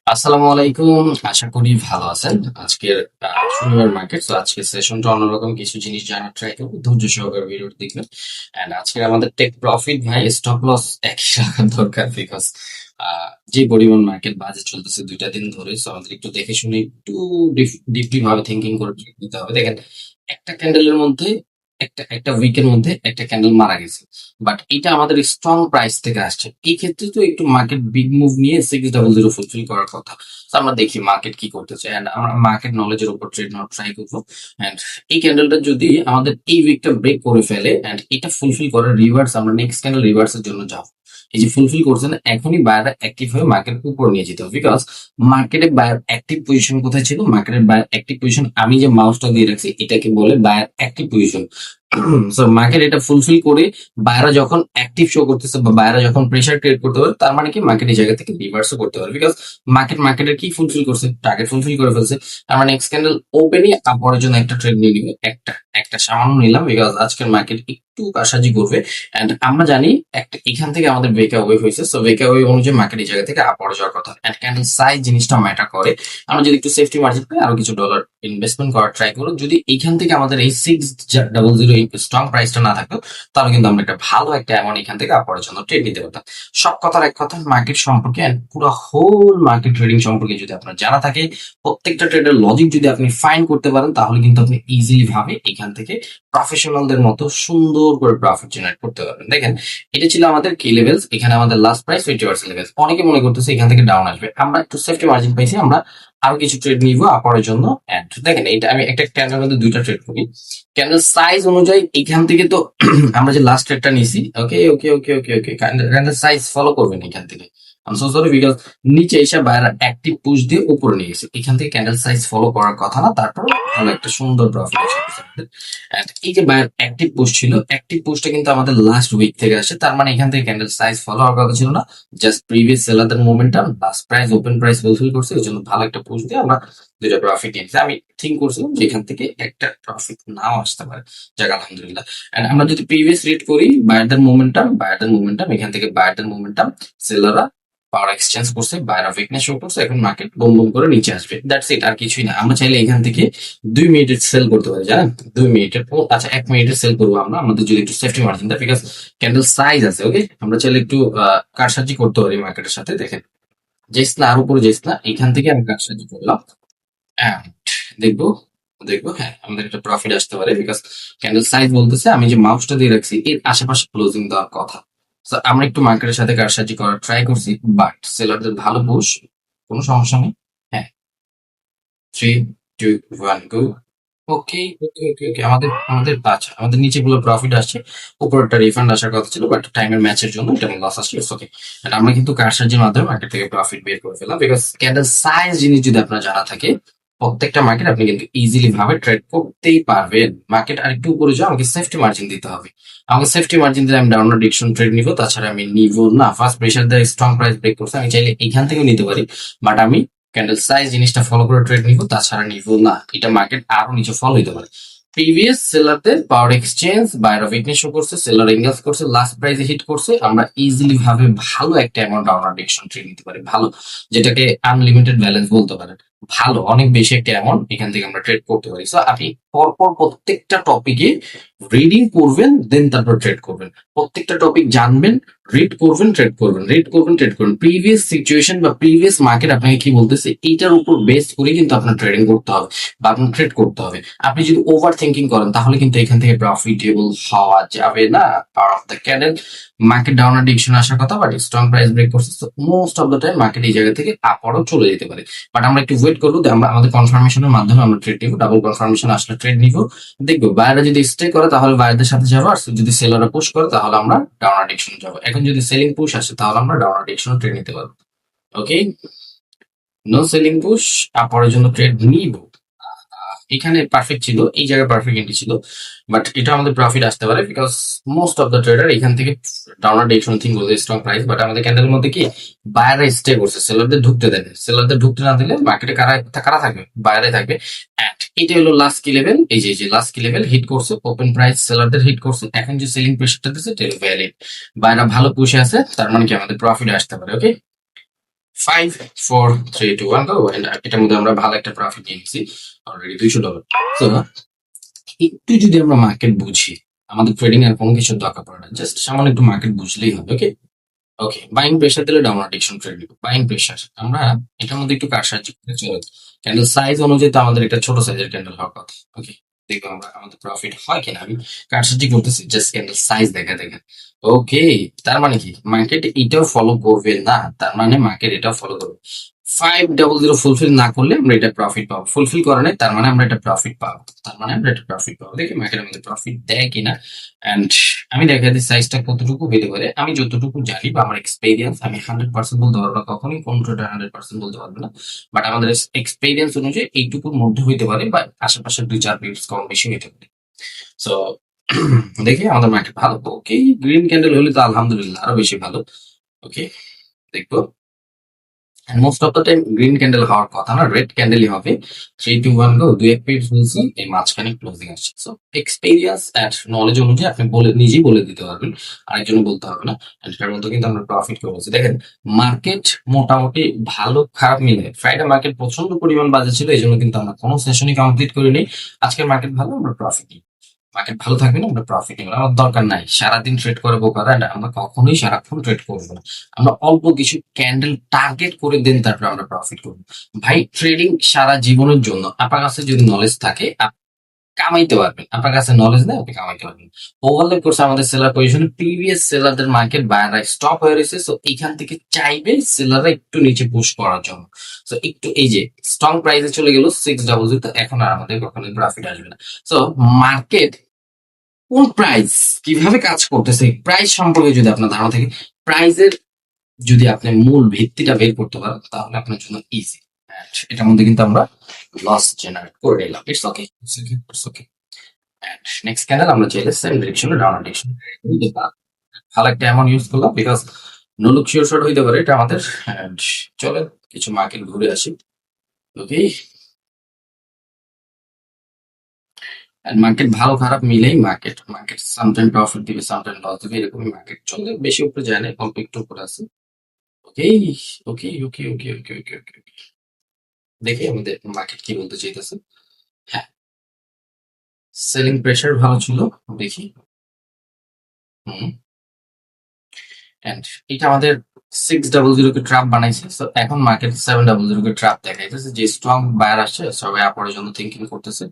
আসসালামু আলাইকুম। আশা করি ভালো আছেন। আজকের শনিবার মার্কেট, তো আজকে সেশনটা অন্যরকম, কিছু জিনিস জানার ট্রাই করবো। ধৈর্য সহকারে ভিডিওটি দেখবেন। এন্ড আজকে আমাদের টেক প্রফিট ভাই স্টপ লস একই রাখা দরকার, বিকজ যে পরিমাণ মার্কেট বাজে চলতেছে 2টা দিন ধরে, সো আমাদের একটু দেখে শুনে একটু ডিপলি ভাবে থিঙ্কিং করে trade নিতে হবে। দেখেন, একটা ক্যান্ডেলের মধ্যে একটা একটা উইকের মধ্যে একটা ক্যান্ডেল মারা গেছে, বাট এটা আমাদের স্ট্রং প্রাইস থেকে আসছে। এই ক্ষেত্রে তো একটু মার্কেট বিগ মুভ নিয়ে 600 ফুলফিল করার কথা। তো আমরা দেখি মার্কেট কি করতেছে, এন্ড আমরা মার্কেট নলেজের উপর ট্রেড নেওয়ার ট্রাই করবো। এন্ড এই ক্যান্ডেলটা যদি আমাদের এই উইকটা ব্রেক করে ফেলে এন্ড এটা ফুলফিল করে রিভার্স, আমরা নেক্সট ক্যান্ডেল রিভার্সের জন্য যাবো। এই যে ফুলফিল করছে না, এখনই বায়ার অ্যাক্টিভ হয়ে মার্কেট উপর নিয়ে যেতে হবে, বিকজ মার্কেটে বায়ার অ্যাক্টিভ পজিশন কোথায় ছিল? মার্কেটের বায়ার অ্যাক্টিভ পজিশন আমি যে মাউসটা দিয়ে রাখছি এটাকে বলে buyer active position. So market এটা ফুলফিল করে বায়রা যখন অ্যাক্টিভ শো করতেছে বা বায়রা যখন প্রেসার ক্রিয়েট করতে পারে, তার মানে কি মার্কেট এই জায়গা থেকে রিভার্সও করতে পারে, বিকজ মার্কেটের কি ফুলফিল করছে, টার্গেট ফুলফিল করে ফেলছে। আমরা নেক্সট ক্যান্ডেল ওপেনই আপরের জন্য একটা ট্রেড নিয়ে নিব, একটা একটা সামান্য নিলাম, বিকজ আজকের মার্কেট একটু কারসাজি করবে। এন্ড আমরা জানি একটা এখান থেকে আমাদের ব্রেকআওয়ে হয়েছে, সো ব্রেকআওয়ে অনুযায়ী মার্কেট এই জায়গা থেকে আপরে যাওয়ার কথা। এন্ড ক্যান্ডেল সাইজ জিনিসটা ম্যাটার করে। আমরা যদি একটু সেফটি মার্জিন পাই, আরো কিছু ডলার ইনভেস্টমেন্ট করার ট্রাই করবো। যদি এইখান থেকে আমাদের এই 600 এই স্ট্রং প্রাইসটা না থাকতো, তাহলে কিন্তু আমরা একটা ভালো একটা অ্যামাউন্ট এখান থেকে আপরের জন্য ট্রেড নিতে পারতাম। সব কথার এক কথা, মার্কেট সম্পর্কে and পুরো হোল মার্কেট ট্রেডিং সম্পর্কে যদি আপনার জানা থাকে, প্রত্যেকটা ট্রেডের লজিক যদি আপনি ফাইন করতে পারেন, তাহলে কিন্তু আপনি ইজিলি ভাবে এখান থেকে প্রফেশনালদের মতো সুন্দর করে প্রফিট জেনারেট করতে পারবেন। দেখেন, এটা ছিল আমাদের কি লেভেলস, এখানে আমাদের লাস্ট প্রাইস 20% লেভেলস। অনেকে মনে করতেছে এখান থেকে ডাউন আসবে, আমরা একটু সেফটি মার্জিন পাইছি, আমরা আরো কিছু ট্রেড নিব আপরের জন্য। And দেখেন, এটা আমি একটা ক্যান্ডেলের মধ্যে দুইটা ট্রেড করি। ক্যান্ডেল সাইজ অনুযায়ী এখান থেকে তো আমরা যে লাস্ট ট্রেডটা নিছি, ওকে ওকে ওকে ওকে ওকে, ক্যান্ডেল সাইজ ফলো করবেন এখান থেকে। I am so sorry, because নিচে এসে বাইরে অ্যাক্টিভ পুশ দিয়ে উপরে নিয়ে গেছে, এখান থেকে ক্যান্ডেল সাইজ ফলো করার কথা না, তারপর ভালো একটা সুন্দর প্রফিট এসেছে আমাদের। And এই যে বাইরে অ্যাক্টিভ পুশ ছিল, অ্যাক্টিভ পুশটা কিন্তু আমাদের লাস্ট উইক থেকে আসে, তার মানে এখান থেকে ক্যান্ডেল সাইজ ফলো হওয়ার কথা ছিল না। জাস্ট প্রিভিয়াস সেলারদের momentum last price open price fulfil করছে, ওই জন্য ভালো একটা পুশ দিয়ে আমরা দুইটা প্রফিট নিয়েছি। আমি থিঙ্ক করছিলাম যে এখান থেকে একটা প্রফিট নাও আসতে পারে, যাক আলহামদুলিল্লাহ। And আমরা যদি প্রিভিয়াস রিড করি, বায়ারদের মোমেন্টাম এখান থেকে বায়ারদের মোমেন্টাম, সেলাররা পাওয়ার এক্সচেঞ্জ করছে, বায়ার উইকনেস শো করছে, এখন মার্কেট বুম বুম করে নিচে আসবে, দ্যাটস ইট, আর কিছুই না। আমরা চাইলে এখান থেকে 2 মিনিটের সেল করতে পারি, জানেন? 2 মিনিটের, আচ্ছা 1 মিনিটের সেল করবো আমরা, আমাদের যদি একটু সেফটি মার্জিন দেয়, বিকজ ক্যান্ডেল সাইজ আছে। ওকে, আমরা চাইলে একটু কারসাজি করতে পারি মার্কেটের সাথে। দেখেন, যাইস না, আর উপরে যাইস না, এখান থেকে আমি কারসাজি করলাম। And দেখবো দেখবো, হ্যাঁ, আমাদের একটা প্রফিট আসতে পারে, বিকজ ক্যান্ডেল সাইজ বলতেছে আমি যে মাউসটা দিয়ে রাখছি এর আশেপাশে ক্লোজিং দেওয়ার কথা। So, আমরা একটু মার্কেটের সাথে কারসাজি করার ট্রাই করছি, বাট সেলারদের ভালো পুশ, কোনো সমস্যা নেই। হ্যাঁ, 3 2 1 গো। ওকে ওকে ওকে ওকে, আমাদের আমাদের আচ্ছা, আমাদের নিচে গুলো প্রফিট আসছে, উপরটা রিফান্ড আসার কথা ছিল, বাট টাইমের ম্যাচের জন্য এটা লস আসছে, ওকে। আমরা কিন্তু কারসাজির মাধ্যমে মার্কেট থেকে প্রফিট বের করে ফেললাম, বিকজ ক্যান্ডেল সাইজ জিনিস যদি আপনার জানা থাকে, প্রত্যেকটা মার্কেট আপনি কিন্তু ইজিলি ভাবে ট্রেড করতেই পারবেন। মার্কেট আর একটু উপরে যাও, আমাকে সেফটি মার্জিন দিতে হবে। আমাকে সেফটি মার্জিন দিলে আমি ডাউনওয়ার্ড ডিরেকশন ট্রেড নিব, তাছাড়া আমি নিব না। ফার্স্ট প্রেসার দিয়ে স্ট্রং প্রাইস ব্রেক করছে, আমি চাইলে এখান থেকেও নিতে পারি, বাট আমি ক্যান্ডেল সাইজ জিনিসটা ফলো করে ট্রেড নিব, তাছাড়া নিব না। এটা মার্কেট আরো নিচে ফলো হইতে পারে। প্রিভিয়াস সেলারদের পাওয়ার এক্সচেঞ্জ, বায়ার উইকনেস শো করছে, সেলার এঙ্গেজ করছে, লাস্ট প্রাইসে হিট করছে, আমরা ইজিলি ভাবে ভালো একটা অ্যামাউন্ট ডাউনওয়ার্ড ডিরেকশন ট্রেড নিতে পারি, ভালো, যেটাকে আনলিমিটেড ব্যালেন্স বলতে পারেন। ভালো, অনেক বেশি একটা অ্যামাউন্ট এখান থেকে আমরা ট্রেড করতে পারি। সো আপনি পরপর প্রত্যেকটা টপিকে রিডিং করবেন, দেন তারপর ট্রেড করবেন। প্রত্যেকটা টপিক জানবেন, রিড করবেন, ট্রেড করবেন, রিড করবেন, ট্রেড করবেন। প্রিভিয়াস সিচুয়েশন বা প্রিভিয়াস মার্কেট আপনাকে কি বলতেছে, এইটার উপর বেস করে কিন্তু আপনার ট্রেডিং করতে হবে বা আপনার ট্রেড করতে হবে। আপনি যদি ওভার থিঙ্কিং করেন, তাহলে কিন্তু এখান থেকে প্রফিটেবল হওয়া যাবে না। Power of the candle, market down direction আসার কথা, বাট স্ট্রং প্রাইস ব্রেক করছে, most of the time market এই জায়গা থেকে আপরও চলে যেতে পারে। বাট আমরা একটু ওয়েট করবো, আমরা আমাদের কনফার্মেশনের মাধ্যমে আমরা ট্রেড নিব, ডাবল কনফার্মেশন আসলে ট্রেড নিব, দেখবো বায়াররা যদি স্টে করে তাহলে বায়ারদের সাথে যাবো, আর যদি সেলাররা পুশ করে তাহলে আমরা ডাউন ডিরেকশন যাবো। এখন যদি সেলিং পুশ আসে, তাহলে আমরা ডাউন ডিরেকশন ট্রেড নিতে পারবো। ওকে, নো সেলিং পুশ, আপরের জন্য ট্রেড নিব। এখানে পারফেক্ট ছিল, এই জায়গায় পারফেক্ট এন্ট্রি ছিল, বাট এটা আমাদের প্রফিট আসতে পারে, because most of the trader এখান থেকে ডাউনার ডিরেকশন থিঙ্ক করছে, স্ট্রং প্রাইস, বাট আমাদের ক্যান্ডেলের মধ্যে কি বায়াররা স্টে করছে, সেলারদের ঢুকতে দেয়, সেলারদের ঢুকতে না দিলে মার্কেটে কারা কারা থাকবে, বায়ারে থাকবে। এন্ড এটা হলো লাস্ট কি লেভেল, এই যে লাস্ট কি লেভেল হিট করছে, ওপেন প্রাইস সেলারদের হিট করছে, এখন যে সেলিং প্রেশারটা দিচ্ছে এটা ভ্যালিড, বায়াররা ভালো পুষে আছে, তার মানে কি আমাদের প্রফিট আসতে পারে। ওকে, 5 4 3 2 1 গো। এটার মধ্যে আমরা ভালো একটা প্রফিট নিয়েছি অলরেডি $200। তো একটু যদি আমরা মার্কেট বুঝি, আমাদের ট্রেডিং এর কোনো কিছু দরকার পড়ে না, জাস্ট সামান্য একটু মার্কেট বুঝলেই হবে। ওকে, ওকে, বাইং প্রেসার দিলে ডাউন ডিকশন ট্রেড নিব। বাইং প্রেসার আমরা এটার মধ্যে একটু কারসাজি করে চলে, ক্যান্ডেল সাইজ অনুযায়ী তো আমাদের একটা ছোট সাইজের ক্যান্ডেল হওয়ার কথা। ওকে, দেখবো আমরা আমাদের প্রফিট হয় কিনা। আমি কারসাজি করতেছি জাস্ট ক্যান্ডেল সাইজ দেখা দেখেন। ওকে, তার মানে কি মার্কেট এটাও ফলো করবে না, তার মানে মার্কেট এটাও ফলো করবে। 500 ফুলফিল না করলে আমরা এটা প্রফিট পাবো, ফুলফিল করে নাই তার মানে আমরা এটা প্রফিট পাবো, তার মানে আমরা এটা প্রফিট পাবো। দেখি মার্কেট আমাদের প্রফিট দেয় কিনা। এন্ড আমি দেখা দিই সাইজটা কতটুকু হতে পারে। আমি যতটুকু জানি বা আমার এক্সপেরিয়েন্স, আমি 100% বলতে পারবো না, কখনোই কোন ট্রেডার 100% বলতে পারবো না, বাট আমাদের এক্সপেরিয়েন্স অনুযায়ী এইটুকুর মধ্যে হইতে পারে বা আশেপাশে 2 4 পিপস কম বেশি হইতে পারে। সো দেখি আমাদের মার্কেট ভালো। ওকে, গ্রিন ক্যান্ডেল হলে তো আলহামদুলিল্লাহ আরো বেশি ভালো। ওকে, দেখবো। Most of the time green candle হওয়ার কথা না, রেড ক্যান্ডেলই হবে। 3 2 1 গো। 2 1 মিনিট বলছি, এই মাঝখানে ক্লোজিং আসছে। সো এক্সপেরিয়েন্স এন্ড নলেজ অনুযায়ী আপনি বলে নিজেই বলে দিতে পারবেন, আরেকজন বলতে হবে না। And এটার মধ্যে কিন্তু আমরা প্রফিট করেছি। দেখেন মার্কেট মোটামুটি ভালো খারাপ মিলে ফ্রাইডে মার্কেট প্রচন্ড পরিমাণ বাজে ছিল, এই জন্য কিন্তু আমরা কোনো সেশনই কমপ্লিট করিনি। আজকের মার্কেট ভালো, আমরা প্রফিট নিই। মার্কেট ভালো থাকবে না, আমরা প্রফিট নিব। আমার দরকার নাই সারাদিন ট্রেড করে বোকার, and আমরা কখনোই সারাক্ষণ ট্রেড করবো না। আমরা অল্প কিছু ক্যান্ডেল টার্গেট করে দেন, তারপর আমরা প্রফিট করবো। ভাই ট্রেডিং সারা জীবনের জন্য, আপনার কাছে যদি নলেজ থাকে আপনি কামাইতে পারবেন, আপনার কাছে নলেজ নেই আপনি কামাইতে পারবেন। ওভারলেপ করছে আমাদের সেলার পজিশনে, প্রিভিয়াস সেলারদের মার্কেট বায়াররা স্টপ হয়ে রয়েছে। সো এইখান থেকে চাইবে সেলাররা একটু নিচে পুশ করার জন্য। সো একটু এই যে স্ট্রং প্রাইসে চলে গেল 600, তো এখন আর আমাদের কখনোই প্রফিট আসবে না। সো মার্কেট কোন প্রাইস কিভাবে কাজ করতেছে, প্রাইস সম্পর্কে যদি আপনার ধারণা থাকে, প্রাইজের যদি আপনি মূল ভিত্তিটা বের করতে পারেন, তাহলে আপনার জন্য ইজি। এটার মধ্যে কিন্তু আমরা লস জেনারেট করে নিলাম। It's okay, it's okay, it's okay. Next candle আমরা চাইলে সেম ডিরেকশনে ডাউন ডিরেকশন ভালো একটা অ্যামাউন্ট ইউজ করলাম, বিকজ নুলুক শিওর শর্ট হইতে পারে এটা আমাদের। And চলেন কিছু মার্কেট ঘুরে আসি। ওকে, মার্কেট ভালো খারাপ মিলেই মার্কেট মার্কেট সামটাইম প্রফিট দিবে, সামটাইম লস দিবে, এরকমই মার্কেট চলে। বেশি উপরে যায় না, অল্প একটু উপরে আছে। ওকে, ওকে, ওকে, ওকে, ওকে, ওকে, ওকে। দেখি আমাদের মার্কেট কি বলতে চাইতেছে। হ্যাঁ, সেলিং প্রেসার ভালো ছিল। দেখি। হুম। এন্ড এটা আমাদের 600 কে ট্র্যাপ বানাইছে। তো এখন মার্কেট 700 কে ট্র্যাপ দেখাইতেছে, যে স্ট্রং বায়ার আসছে সবাই আপরের জন্য থিঙ্কিং করতেছে।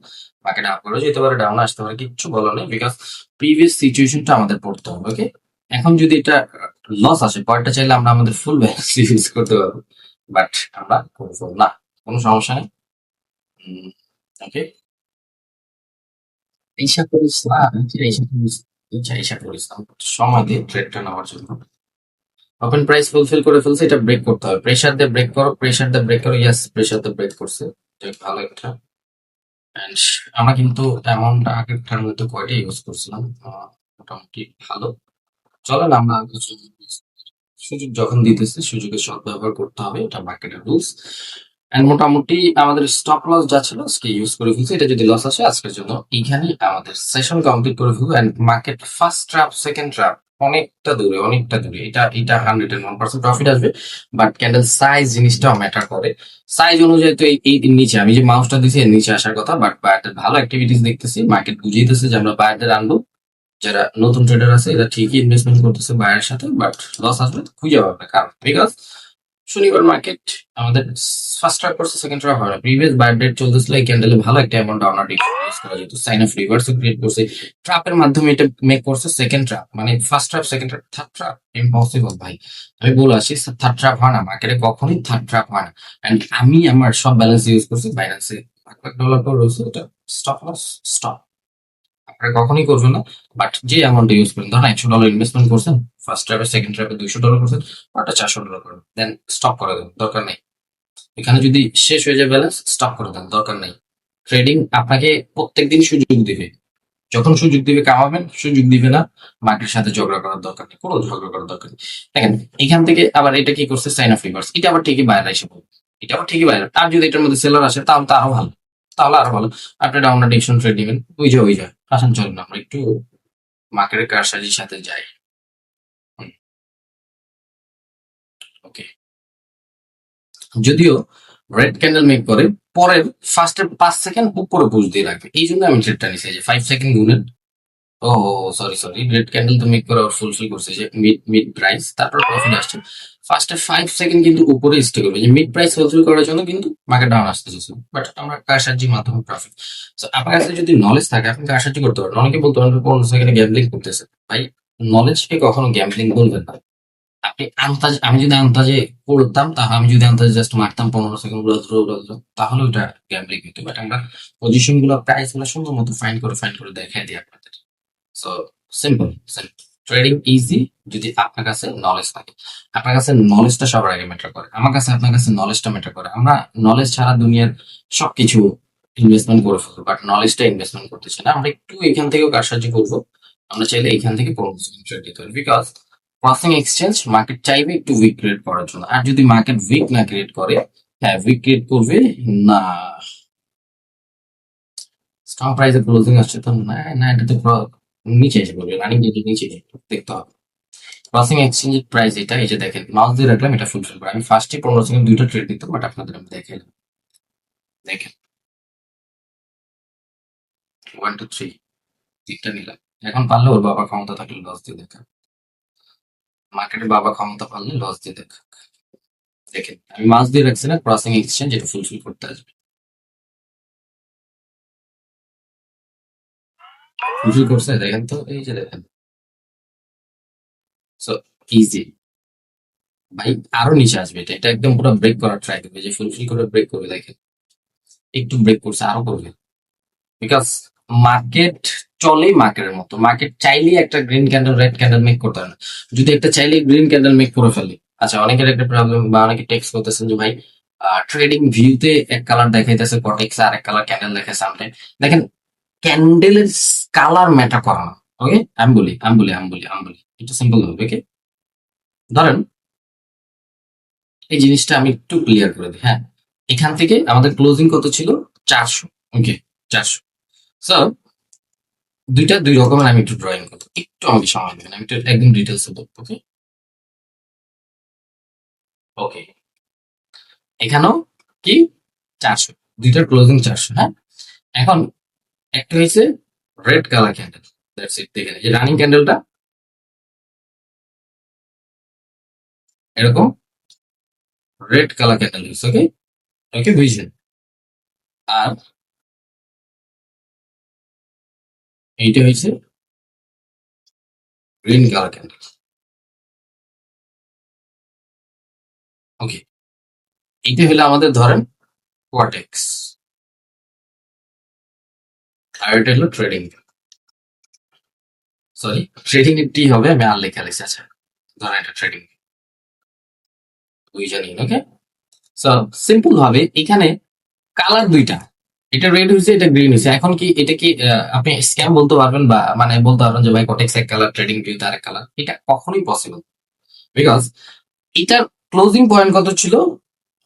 মার্কেট আপ করে যেতে পারে, ডাউন আসতে পারে, কিচ্ছু বলা নেই, বিকজ প্রিভিয়াস সিচুয়েশনটা আমাদের পড়তে হবে। ওকে, এখন যদি এটা লস আসে, পরেরটা চাইলে আমরা আমাদের ফুল ব্যালেন্স ইউজ করতে পারবো, বাট আমরা করবো না, কোনো সমস্যা নেই। ওকে, ঈশা করিস না, ঈশা করিস, ঈশা করিস না, সময় দিয়ে ট্রেডটা নেওয়ার জন্য। ওপেন প্রাইস ফুলফিল করে ফেলছে, এটা ব্রেক করতে হবে। প্রেসার দিয়ে ব্রেক করো, প্রেসার দিয়ে ব্রেক করো। ইয়েস, প্রেসার দিয়ে ব্রেক করছে, এটা ভালো একটা। এন্ড আমরা কিন্তু অ্যামাউন্টটা আগেরটার মধ্যে কয়টা ইউজ করছিলাম, মোটামুটি ভালো। চলেন আমরা সুযোগ যখন দিতেছে সুযোগের সদ্ব্যবহার করতে হবে, এটা মার্কেটের রুলস। এন্ড মোটামুটি আমাদের স্টপ লস যা ছিল আজকে ইউজ করে ফেলছি। এটা যদি লস আসে আজকের জন্য এইখানেই আমাদের সেশন কমপ্লিট করে ফেলবো। And market first trap second trap অনেকটা দূরে, অনেকটা দূরে। এটা এটা 101% প্রফিট আসবে, বাট ক্যান্ডেল সাইজ জিনিসটাও ম্যাটার করে। সাইজ অনুযায়ী তো এই নিচে আমি যে মাউসটা দিছি এর নিচে আসার কথা, বাট বায়ারদের ভালো অ্যাক্টিভিটিস দেখতেছি, মার্কেট বুঝিয়েতেছে যে আমরা বায়ারদের আনবো। যারা নতুন ট্রেডার আছে এরা ঠিকই ইনভেস্টমেন্ট করতেছে বায়ের সাথে, বাট লস আসবে খুঁজে পাবে না, কারণ বিকজ শনিবার মার্কেট আমাদের ফার্স্ট ট্র্যাপ করছে, সেকেন্ড ট্র্যাপ হয় না। প্রিভিয়াস বায়ার ডেট চলতেছিল, এই ক্যান্ডেলে ভালো একটা অ্যামাউন্ট ডাউনার ইউজ করা যেত, সাইন অফ রিভার্স ক্রিয়েট করছে। ট্র্যাপের মাধ্যমে এটা মেক করছে সেকেন্ড ট্র্যাপ, মানে first trap second trap third trap impossible ভাই। আমি বলে আসি থার্ড ট্র্যাপ হয় না মার্কেটে, কখনোই থার্ড ট্র্যাপ হয় না। এন্ড আমি আমার সব ব্যালেন্স ইউজ করছি বাইন্যান্সে, $1,00,000 করে রয়েছে, ওটা স্টপ লস স্টপ আপনারা কখনোই করবেন না। বাট যে অ্যামাউন্ট ইউজ করেন, ধরেন $100 ইনভেস্টমেন্ট করছেন, ফার্স্ট ট্র্যাপে সেকেন্ড ট্র্যাপে $200 করছেন, ওটা $400 করেন, দেন স্টপ করে দেন, দরকার নেই। এখানে যদি শেষ হয়ে যায় ব্যালেন্স, স্টপ করে দেন, দরকার নেই। ট্রেডিং আপনাকে প্রত্যেকদিন সুযোগ দিবে, যখন সুযোগ দিবে কামাবেন, সুযোগ দিবে না মার্কেটের সাথে ঝগড়া করার দরকার নেই, কোনো ঝগড়া করার দরকার নেই। দেখেন এখান থেকে আবার এটা কি করছে, সাইন অফ রিভার্স, এটা আবার ঠিকই বাইরে এসে পড়বে, এটা আবার ঠিকই বাইরে। আর যদি এটার মধ্যে সেলার আসে তাহলে তো আরো ভালো, তাহলে আরো ভালো। আপনি ডাউন ডিরেকশন ট্রেড দিবেন, ওই যায় আসেন, চলুন আমরা একটু মার্কেটের কারসাজির সাথে যাই। ওকে। যদিও রেড ক্যান্ডেল মেক করে পরের ফার্স্টের 5 সেকেন্ড উপরে পুশ দিয়ে রাখবে, এই জন্য আমি ট্রেডটা নিছি। এই যে 5 সেকেন্ড গুণেন, ও সরি সরি, রেড ক্যান্ডেল তো মেক করে ফুলফিল করছে যে মিড মিড প্রাইস, তারপর প্রফিট আসছে। ফার্স্টে 5 সেকেন্ড কিন্তু উপরে স্টে করবে, যে মিড প্রাইস ফুলফিল করার জন্য কিন্তু মার্কেট ডাউন আসতেছে, বাট আমরা কারসাজির মাধ্যমে প্রফিট। সো আপনার কাছে যদি নলেজ থাকে আপনি কারসাজি করতে পারেন। অনেকে বলতে পারেন 15 সেকেন্ডে গ্যাম্বলিং করতেছে, ভাই নলেজকে কখনো গ্যাম্বলিং বলবেন না। আপনি আন্দাজ, আমি যদি আন্দাজে করতাম, তাহলে আমি যদি আন্দাজে জাস্ট মারতাম 15 সেকেন্ড উড়াধুরো, তাহলে ওটা গ্যাম্বলিং হতো। বাট আমরা পজিশন গুলো প্রাইস গুলো সুন্দর মতো ফাইন করে দেখাই দিই আপনাদের। So simple simple, trading easy যদি আপনার কাছে নলেজ থাকে। আপনার কাছে নলেজটা সবার আগে ম্যাটার করে, আমার কাছে আপনার কাছে নলেজটা ম্যাটার করে। আমরা নলেজ ছাড়া দুনিয়ার সবকিছু ইনভেস্টমেন্ট করে ফেলবো, বাট নলেজটা ইনভেস্টমেন্ট করতে চাই না। আমরা একটু এখান থেকেও কারসাজি করবো, আমরা চাইলে এখান থেকে ট্রেড দিতে পারি, বিকজ ক্রসিং এক্সচেঞ্জ মার্কেট চাইবে একটু উইক ক্রিয়েট করার জন্য। আর যদি মার্কেট উইক না ক্রিয়েট করে, হ্যাঁ উইক ক্রিয়েট করবে না, স্ট্রং প্রাইসে ক্লোজিং আসছে তো না, না এটা তো নিচে এসে পড়বে, রানিং যদি নিচে দেখতে হবে। ক্রসিং এক্সচেঞ্জের প্রাইস এটা, এই যে দেখেন মাউস দিয়ে রাখলাম, এটা ফুলফিল করে। আমি ফার্স্টে 15 সেকেন্ড দুইটা ট্রেড দিতাম, বাট আপনাদের আমি দেখাইলাম। দেখেন 1 2 3 তিনটা নিলাম। এখন পারলে ওর বাবা ক্ষমতা থাকলে লস দিয়ে দেখা, মার্কেটের বাবা ক্ষমতা পারলে লস দিয়ে দেখা। দেখেন আমি মাউস দিয়ে রাখছি না, ক্রসিং এক্সচেঞ্জ এটা ফুলফিল করতে আসবে, ফুলফিল করছে দেখেন তো, এই যে দেখেন। সো ইজি ভাই, আরো নিচে আসবে এটা, এটা একদম পুরো ব্রেক করার ট্রাই করবে, যে ফুলফিল করে ব্রেক করবে। দেখেন একটু ব্রেক করছে, আরো করবে, বিকজ মার্কেট চলেই মার্কেটের মতো। মার্কেট চাইলেই একটা green candle red candle make করতে পারে না। যদি একটা চাইলেই গ্রিন ক্যান্ডেল মেক করে ফেলে, আচ্ছা অনেকের একটা প্রবলেম, বা অনেকে টেক্সট করতেছেন যে ভাই ট্রেডিং ভিউতে এক কালার দেখাইতেছে, কটেক্সে আরেক কালার ক্যান্ডেল দেখে সামটাইম। দেখেন ক্যান্ডেলের কালার ম্যাটার করে না, ওকে? আমি বলি একটু সিম্পল হবে, ওকে? ধরেন এই জিনিসটা আমি একটু ক্লিয়ার করে দিই, হ্যাঁ। এখান থেকে আমাদের ক্লোজিং কত ছিল? 400, ওকে? 400। সো দুইটা দুই রকমের আমি একটু ড্রয়িং করবো, একটু আমাকে সময় দেবেন, আমি একটু একদম ডিটেলসে বলবো, ওকে? ওকে, এখানেও কি 400, দুইটার ক্লোজিং 400, হ্যাঁ। এখন একটা হয়েছে red colour candle, that's it. দেখেন এই রানিং ক্যান্ডেলটা এরকম রেড কালার ক্যান্ডেল হয়েছে, ওকে? ওকে বুঝছেন? আর এইটা হয়েছে গ্রিন কালার ক্যান্ডেল, ওকে? এইটা হলো আমাদের ধরেন কোয়াটেক্স, আর এটা হলো ট্রেডিং। সরি, ট্রেডিং এর টি হবে, আমি আর লেখা লিখছি, আচ্ছা ধরেন এটা ট্রেডিং, বুঝে নিন, ওকে? সো সিম্পল ভাবে এখানে কালার দুইটা, এটা রেড হয়েছে, এটা গ্রিন হয়েছে। এখন কি এটা কি আপনি স্ক্যাম বলতে পারবেন, বা মানে বলতে পারবেন যে ভাই কটেক্স এক কালার, ট্রেডিং ভিউ তার এক কালার? এটা কখনোই পসিবল, বিকজ এটার ক্লোজিং পয়েন্ট কত ছিল?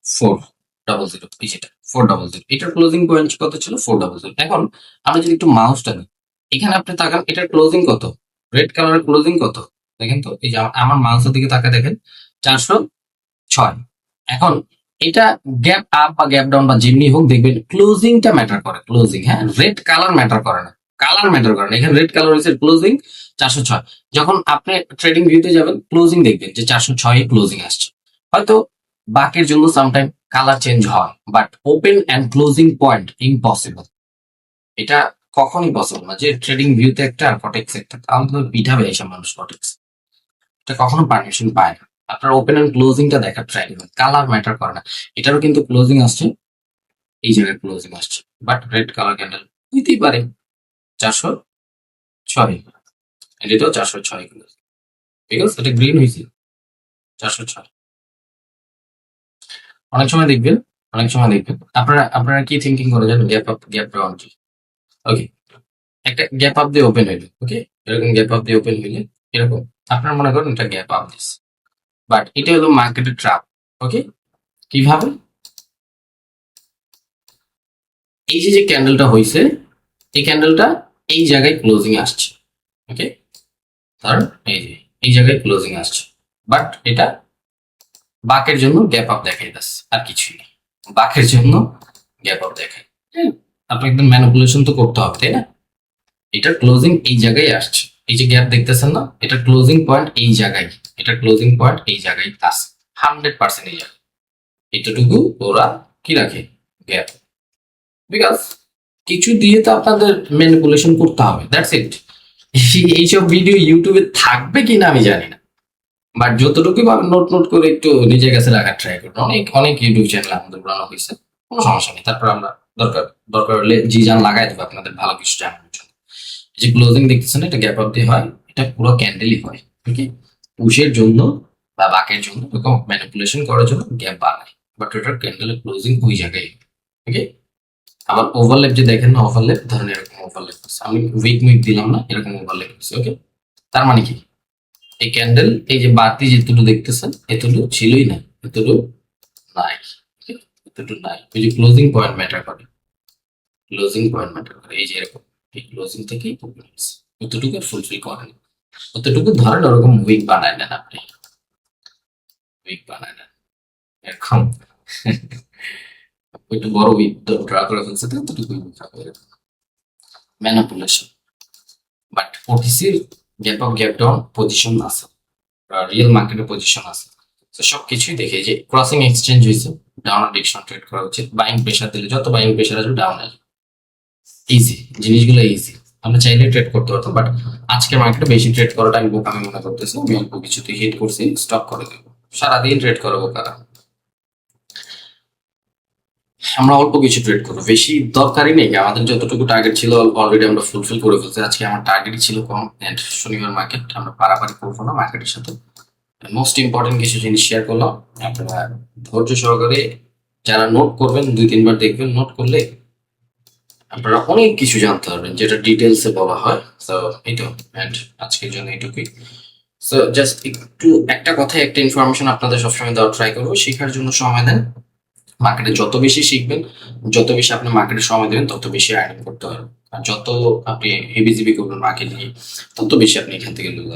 400, এই যেটা 400, এটার ক্লোজিং পয়েন্ট কত ছিল? 400। এখন আমরা যদি একটু মাউসটা নিই, এখানে আপনি তাকান, এটার ক্লোজিং কত? রেড কালারের ক্লোজিং কত? দেখেন তো, এই যে আমার মাউসের দিকে তাকা দেখেন, 406। এখন এটা গ্যাপ আপ বা গ্যাপ ডাউন বা যেমনি হোক, দেখবেন ক্লোজিংটা ম্যাটার করে, ক্লোজিং, হ্যাঁ। রেড কালার ম্যাটার করে না, কালার ম্যাটার করে না। এখানে রেড কালার হয়েছে, ক্লোজিং 406। যখন আপনি ট্রেডিং ভিউতে যাবেন, ক্লোজিং দেখবেন যে 406 ক্লোজিং আসছে। হয়তো বাকের জন্য সামটাইম কালার চেঞ্জ হয়, but open and closing point impossible. এটা কখনই পসিবল না যে ট্রেডিং ভিউতে একটা আর কটেক্স একটা, তাহলে তো পিঠাবে এইসব মানুষ কটেক্স, এটা কখনো পারমিশন পায় না। আপনার ওপেন এন্ড ক্লোজিংটা দেখার ট্রাই করবেন, কালার ম্যাটার করে না। এটারও কিন্তু ক্লোজিং আসছে, এই জায়গায় ক্লোজিং আসছে, বাট রেড কালার ক্যান্ডেল হইতেই পারে 406, এটাও 406 ক্লোজিং, বিকজ এটা গ্রিন হয়েছে 406। অনেক সময় দেখবেন আপনারা কি থিঙ্কিং করে জানেন? গ্যাপ আপ গ্যাপ ডাউন, ওকে? একটা গ্যাপ আপ দিয়ে ওপেন হইলো, ওকে? এরকম গ্যাপ আপ দিয়ে ওপেন হইলে এরকম আপনারা মনে করেন এটা গ্যাপ আপ দিচ্ছে, বাট এটা হলো মার্কেটের ট্র্যাপ, ওকে? কিভাবে? এই যে যে ক্যান্ডেলটা হয়েছে, এই ক্যান্ডেলটা এই জায়গায় ক্লোজিং আসছে, ওকে? ধরেন এই যে এই জায়গায় ক্লোজিং আসছে, বাট এটা বাকের জন্য গ্যাপ আপ দেখাই ব্যাস, আর কিছুই নেই। বাকের জন্য গ্যাপ আপ দেখাই। হ্যাঁ, আপনাকে একদম ম্যানিপুলেশন তো করতে হবে, তাই না? এটার ক্লোজিং এই জায়গায় আসছে, এই যে গ্যাপ দেখতেছেন না, এটা ক্লোজিং পয়েন্ট এই জায়গায়, এটা ক্লোজিং পয়েন্ট এই জায়গায় আছে 100% এই জায়গায়। এতটুকু ওরা কি রাখে? গ্যাপ। বিকজ কিছু দিয়ে তো আপনাদের ম্যানিপুলেশন করতে হবে, দ্যাটস ইট। এইসব ভিডিও ইউটিউবে থাকবে কিনা আমি জানি না, বাট যতটুকু নোট নোট করে একটু নিজের কাছে রাখার ট্রাই করবো। অনেক অনেক ইউটিউব চ্যানেল আমাদের বানানো হয়েছে, কোনো সমস্যা নেই। তারপর আমরা দরকার দরকার হলে জি জান লাগাই দেবো আপনাদের ভালো কিছু জানানোর জন্য। এই যে ক্লোজিং দেখতেছেন, এটা গ্যাপ আপ দিয়ে হয়, এটা পুরো ক্যান্ডেলই হয়। ওকে, পুশের জন্য বা বাকের জন্য এরকম ম্যানিপুলেশন করার জন্য গ্যাপ বানায়, বাট ওটার ক্যান্ডেলের ক্লোজিং ওই জায়গায়। ওকে, আবার ওভারল্যাপ যে দেখেন না, ওভারল্যাপ ধরেন এরকম ওভারল্যাপ করছে, আমি উইক উইক দিলাম না, এরকম ওভারল্যাপ করছে। ওকে, তার মানে কি? এই ক্যান্ডেল, এই যে বাতি যেটুকু দেখতেছেন, এতটুকু ছিলই না, এতটুকু নাই। Okay? এতটুকু নাই। ওই যে ক্লোজিং পয়েন্ট ম্যাটার করে, ক্লোজিং পয়েন্ট ম্যাটার করে। এই যে এরকম, এই ক্লোজিং থেকেই অতটুকু ফুলফিল করেন, অতটুকু ধরেন ওরকম উইক বানায় নেন আপনি, উইক বানায় নেন এরকম। একটু বড় উইক ড্রা করে ফেলছে, তো অতটুকু উইক হবে ম্যানিপুলেশন। বাট ওটিসির gap up gap down position আছে, রিয়েল মার্কেটের পজিশন আছে। তো সবকিছুই দেখে যে ক্রসিং এক্সচেঞ্জ হয়েছে, ডাউন ডিরেকশন ট্রেড করা উচিত। বাইং প্রেশার দিলে যত বাইং প্রেশার আসবে ডাউন আসবে, ইজি জিনিসগুলো ইজি। আমরা চাইলে ট্রেড করতে পারতাম, বাট আজকের মার্কেটে বেশি ট্রেড করাটা আমি বোকামি মনে করতেছি। আমি অল্প কিছুতে হিট করছি, স্টপ করে দেবো। সারাদিন ট্রেড করবো কারা? আমরা অল্প কিছু ট্রেড করবো, বেশি দরকারই নেই। আমাদের যতটুকু টার্গেট ছিল অলরেডি আমরা ফুলফিল করে ফেলছি। আজকে আমার টার্গেটই ছিল কম, এন্ড শনিবার মার্কেট আমরা পারাপারি করবো না মার্কেটের সাথে। মোস্ট ইম্পর্টেন্ট কিছু জিনিস শেয়ার করলাম, আপনারা ধৈর্য সহকারে যারা নোট করবেন, 2-3 বার দেখবেন, নোট করলে আপনারা অনেক কিছু জানতে পারবেন, যেটা ডিটেলসে বলা হয়। তো এই তো, এন্ড আজকের জন্য এইটুকুই। সো জাস্ট একটু একটা কথায় একটা ইনফরমেশন আপনাদের সবসময় দেওয়ার ট্রাই করবো, শেখার জন্য সময় দেন। মার্কেটে যত বেশি শিখবেন, যত বেশি আপনি মার্কেটে সময় দেবেন, তত বেশি আর্নিং করতে পারবেন। আর যত আপনি হেবিজিবি করবেন মার্কেট নিয়ে, তত বেশি আপনি এখান থেকে লুজ